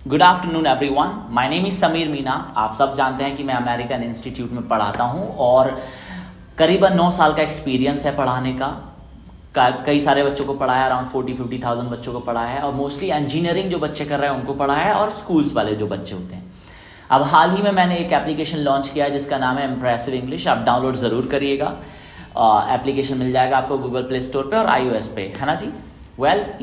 Good afternoon everyone, my name is Sameer Meena. आप सब जानते हैं कि मैं अमेरिकन इंस्टीट्यूट में पढ़ाता हूं और करीबन 9 साल का एक्सपीरियंस है पढ़ाने का। कई सारे बच्चों को पढ़ाया, अराउंड 40-50,000 बच्चों को पढ़ाया है और मोस्टली इंजीनियरिंग जो बच्चे कर रहे हैं उनको पढ़ाया है और स्कूल्स वाले जो बच्चे होते हैं। अब हाल ही में मैंने एक एप्लीकेशन लॉन्च किया है जिसका नाम है इम्प्रेसिव इंग्लिश। आप डाउनलोड ज़रूर करिएगा। एप्लीकेशन मिल जाएगा आपको गूगल प्ले स्टोर पे और iOS पे, है ना जी।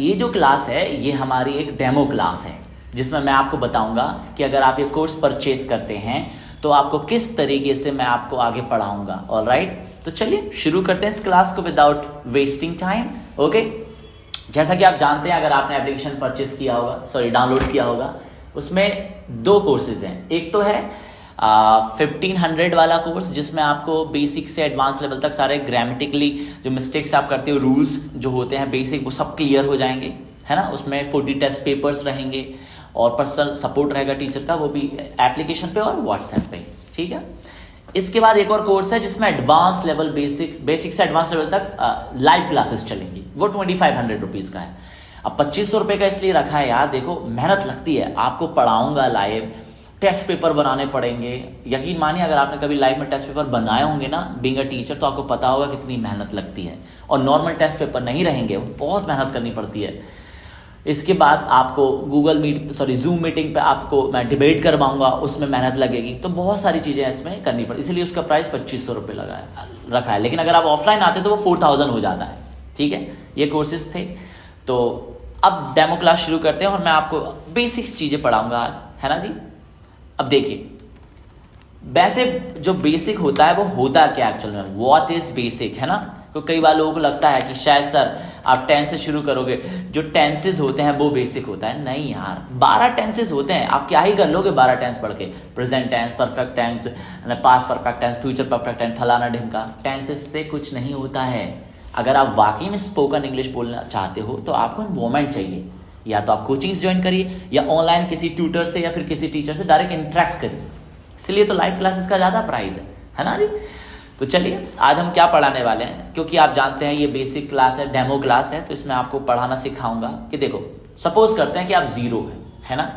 ये जो क्लास है ये हमारी एक डेमो क्लास है जिसमें मैं आपको बताऊंगा कि अगर आप ये कोर्स परचेज करते हैं तो आपको किस तरीके से मैं आपको आगे पढ़ाऊंगा। ऑलराइट, तो चलिए शुरू करते हैं इस क्लास को विदाउट वेस्टिंग टाइम। ओके, जैसा कि आप जानते हैं, अगर आपने एप्लीकेशन परचेज किया होगा, डाउनलोड किया होगा, उसमें 2 कोर्सेज हैं। एक तो है 1500 वाला कोर्स जिसमें आपको बेसिक से एडवांस लेवल तक सारे ग्रामेटिकली जो मिस्टेक्स आप करते हो, रूल्स जो होते हैं बेसिक, वो सब क्लियर हो जाएंगे, है ना। उसमें 40 टेस्ट पेपर्स रहेंगे और पर्सनल सपोर्ट रहेगा टीचर का, वो भी एप्लीकेशन पे और व्हाट्सएप पे, ठीक है। इसके बाद एक और कोर्स है जिसमें एडवांस लेवल बेसिक से एडवांस लेवल तक लाइव क्लासेस चलेंगी, वो 2500 रुपीज़ का है। अब 2500 रुपये का इसलिए रखा है यार, देखो मेहनत लगती है, आपको पढ़ाऊंगा लाइव, टेस्ट पेपर बनाने पड़ेंगे। यकीन मानिए अगर आपने कभी लाइव में टेस्ट पेपर बनाए होंगे ना बीइंग अ टीचर, तो आपको पता होगा कितनी मेहनत लगती है। और नॉर्मल टेस्ट पेपर नहीं रहेंगे, बहुत मेहनत करनी पड़ती है। इसके बाद आपको जूम मीटिंग पे आपको मैं डिबेट करवाऊंगा, उसमें मेहनत लगेगी। तो बहुत सारी चीज़ें इसमें करनी पड़ी, इसलिए उसका प्राइस 2500 रुपये रखा है। लेकिन अगर आप ऑफलाइन आते तो वो 4000 हो जाता है, ठीक है। ये कोर्सेज थे। तो अब डेमो क्लास शुरू करते हैं और मैं आपको बेसिक्स चीज़ें पढ़ाऊंगा आज, है ना जी। अब देखिए, वैसे जो बेसिक होता है वो होता क्या एक्चुअल में, व्हाट इज बेसिक, है ना। तो कई बार लोगों को लगता है कि शायद सर आप टेंस से शुरू करोगे, जो टेंसेज होते हैं वो बेसिक होता है। नहीं यार, 12 टेंसेज होते हैं, आप क्या ही कर लोगे 12 टेंस पढ़ के। Present tense, perfect tense, past perfect tense, future perfect tense, फलाना ढिमका। टेंसेज से कुछ नहीं होता है। अगर आप वाकई में स्पोकन इंग्लिश बोलना चाहते हो तो आपको इन्वॉल्वमेंट चाहिए। या तो आप कोचिंग्स ज्वाइन करिए या ऑनलाइन किसी ट्यूटर से या फिर किसी टीचर से डायरेक्ट इंटरेक्ट करिए। इसलिए तो लाइव क्लासेस का ज़्यादा प्राइस है ना जी। तो चलिए आज हम क्या पढ़ाने वाले हैं, क्योंकि आप जानते हैं ये बेसिक क्लास है, डेमो क्लास है, तो इसमें आपको पढ़ाना सिखाऊंगा कि देखो सपोज करते हैं कि आप ज़ीरो है ना।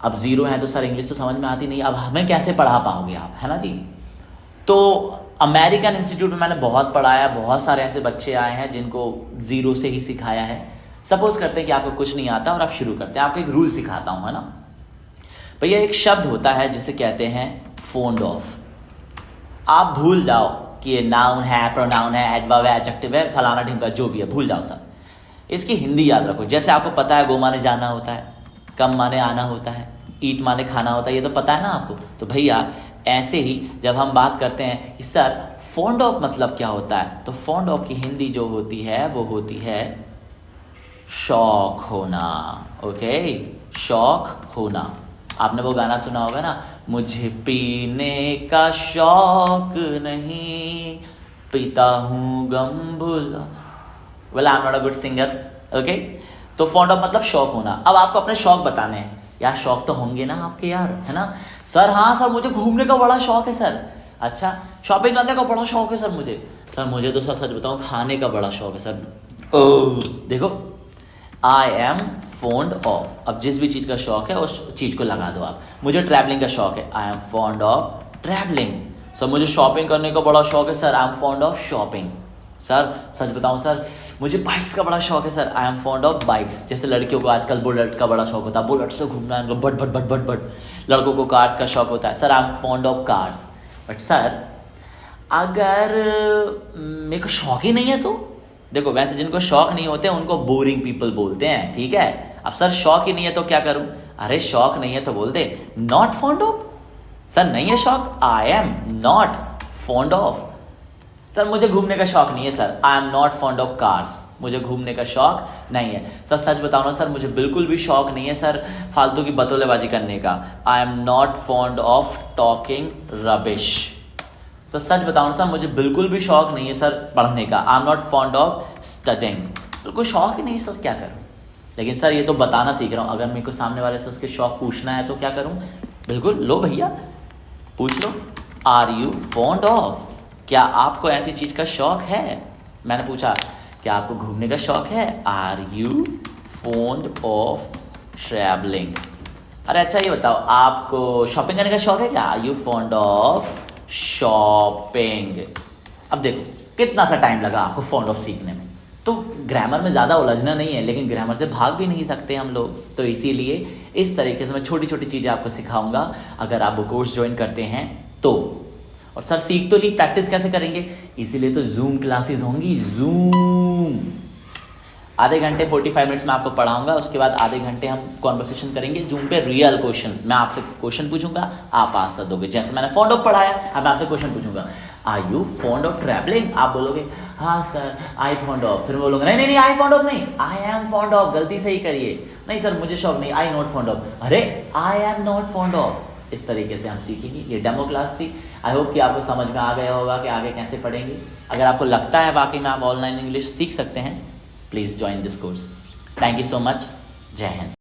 अब ज़ीरो हैं तो सर इंग्लिश तो समझ में आती नहीं, अब हमें कैसे पढ़ा पाओगे आप, है ना जी। तो अमेरिकन इंस्टीट्यूट में मैंने बहुत पढ़ाया, बहुत सारे ऐसे बच्चे आए हैं जिनको ज़ीरो से ही सिखाया है। सपोज करते हैं कि आपको कुछ नहीं आता और आप शुरू करते हैं, आपको एक रूल सिखाता हूँ, है ना भैया। एक शब्द होता है जिसे कहते हैं फोन्ड ऑफ। आप भूल जाओ कि ये नाउन है, प्रोनाउन है, एडवर्ब है, एडजेक्टिव है, फलाना ढिमका जो भी है, भूल जाओ सब। इसकी हिंदी याद रखो। जैसे आपको पता है गो माने जाना होता है, कम माने आना होता है, ईट माने खाना होता है, ये तो पता है ना आपको। तो भैया ऐसे ही जब हम बात करते हैं कि सर फोन्ड ऑफ मतलब क्या होता है, तो फोन्ड ऑफ की हिंदी जो होती है वो होती है शौक होना। ओके, शौक होना। आपने वो गाना सुना होगा ना, मुझे पीने का शौक नहीं, पीता हूँ गम भुला। Well I am not a good singer. Okay, तो फॉन्ड ऑफ मतलब शौक होना। अब आपको अपने शौक बताने हैं यार, शौक तो होंगे ना आपके यार, है ना। सर हाँ सर मुझे घूमने का बड़ा शौक है सर। अच्छा, शॉपिंग करने का बड़ा शौक है सर मुझे। सर मुझे तो सर सच बताऊँ खाने का बड़ा शौक है सर। देखो आई एम फॉन्ड ऑफ, अब जिस भी चीज़ का शौक है उस चीज़ को लगा दो आप। मुझे ट्रैवलिंग का शौक है, I am fond of travelling. Sir मुझे शॉपिंग करने का बड़ा शौक है sir, I am fond of shopping. Sir सच बताऊं सर मुझे बाइक्स का बड़ा शौक है sir, I am fond of bikes. जैसे लड़कियों को आजकल बुलेट का बड़ा शौक होता है, बुलेट से घूमना है but but but but but. लड़कों को कार्स का शौक होता है, sir I am fond of cars. But sir अगर मेरे को शौक ही नहीं है तो देखो, वैसे जिनको शौक नहीं होते उनको बोरिंग पीपल बोलते हैं, ठीक है। अब सर शौक ही नहीं है तो क्या करूं, अरे शौक नहीं है तो बोल they not fond of. Sir नहीं है शौक, आई am not fond of. Sir मुझे घूमने का शौक नहीं है sir, I am not fond of cars. मुझे घूमने का शौक नहीं है सर। सच बताओ ना सर, मुझे बिल्कुल भी शौक नहीं है सर फालतू की बतौलेबाजी करने का, I am not fond of talking rubbish. Sir सच बताऊं सर मुझे बिल्कुल भी शौक नहीं है सर पढ़ने का, I am not fond of studying. बिल्कुल शौक ही नहीं सर, क्या करूं। लेकिन सर ये तो बताना सीख रहा हूं, अगर मेरे को सामने वाले से उसके शौक पूछना है तो क्या करूं। बिल्कुल, लो भैया पूछ लो, आर यू फॉन्ड ऑफ, क्या आपको ऐसी चीज का शौक है। मैंने पूछा क्या आपको घूमने का शौक है, are you fond of travelling. अरे अच्छा ये बताओ, आपको शॉपिंग करने का शौक है क्या? Are you fond of shopping? अब देखो कितना सा टाइम लगा आपको फॉन्ड ऑफ सीखने में, तो ग्रामर में ज़्यादा उलझना नहीं है, लेकिन ग्रामर से भाग भी नहीं सकते हम लोग, तो इसीलिए इस तरीके से मैं छोटी छोटी चीज़ें आपको सिखाऊंगा अगर आप वो कोर्स ज्वाइन करते हैं तो। और सर सीख तो ली, प्रैक्टिस कैसे करेंगे? इसीलिए तो जूम क्लासेस होंगी, जूम। आधे घंटे 45 मिनट्स में आपको पढ़ाऊंगा, उसके बाद आधे घंटे हम कॉन्वर्सेशन करेंगे जूम पे, रियल क्वेश्चंस। मैं आपसे क्वेश्चन पूछूंगा, आप आंसर दोगे। जैसे मैंने फॉन्ड ऑफ पढ़ाया, अब मैं आपसे क्वेश्चन पूछूंगा, are you fond of travelling? आप बोलोगे हाँ सर आई फॉन्ड ऑफ। फिर बोलोगे नहीं नहीं नहीं आई फॉन्ड ऑफ नहीं, आई एम फॉन्ड ऑफ। गलती से ही करिए, नहीं सर मुझे शौक नहीं, आई नॉट फॉन्ड ऑफ। अरे I am not fond of. इस तरीके से हम सीखेंगे। ये डेमो क्लास थी, आई होप कि आपको समझ में आ गया होगा कि आगे कैसे पढ़ेंगे। अगर आपको लगता है वाकई में आप ऑनलाइन इंग्लिश सीख सकते हैं, please join this course. Thank you so much. जय हिंद।